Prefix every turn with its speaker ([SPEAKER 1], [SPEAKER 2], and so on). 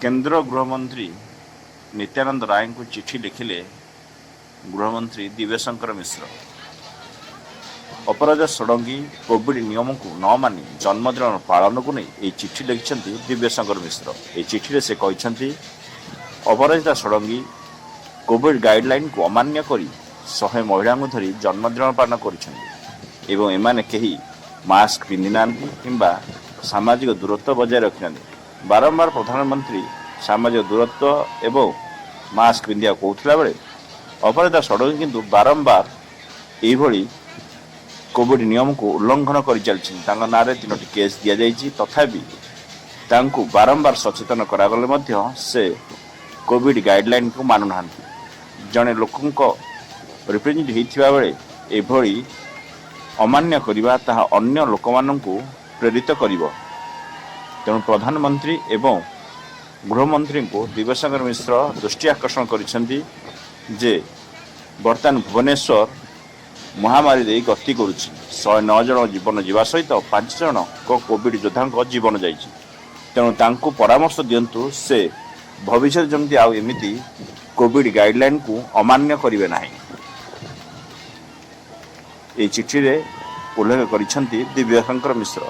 [SPEAKER 1] केंद्र गृहमंत्री नित्यानंद राय को चिठी लिखिले गृहमंत्री दिव्यशंकर मिश्र। अपराध षडंगी कोविड नियम को न मानि जन्मदिन पालन को नहीं चिठी लिखिं दिव्यशंकर मिश्र। ये चिठी से कहते अपराजिता षडंगी कोविड गाइडलाइन को अमान्य कर 100 महिला धरी जन्मदिन पालन कर मास्क पिंधि ना कि सामाजिक दूरत्व बजाय रखी ना। बारंबार प्रधानमंत्री सामाजिक दूरत्व एवं मास्क पिंधा कहला बेले अपराजिता षडंगी किंतु बारंबार यही कोविड नियम को उल्लंघन कर चलती ना 3टी केस दि जाइए। तथापि बारंबार सचेतन करागले से कोविड गाइडलाइन को मानुना। जड़े लोक रिप्रेजेंट होता बेले एभली अमान्य करवा ताहा अन्य लोक मानू प्रेरित कर। तेणु प्रधानमंत्री एवं गृहमंत्री को दिव्यशंकर मिश्र दृष्टि आकर्षण करिसेंती जे बर्तमान भुवनेश्वर महामारी दे गति करुच्ची। 109 जन जीवन जीवा सहित 5 जन कोविड योद्धा जीवन जाइए। तेणु तांको परामर्श दिंतु से भविष्य जमती आउ एमिति कोविड गाइडलाइन को अमान्य करिवे नाही। ए चिठी रे उल्लेख करिसेंती दिव्यशंकर मिश्र।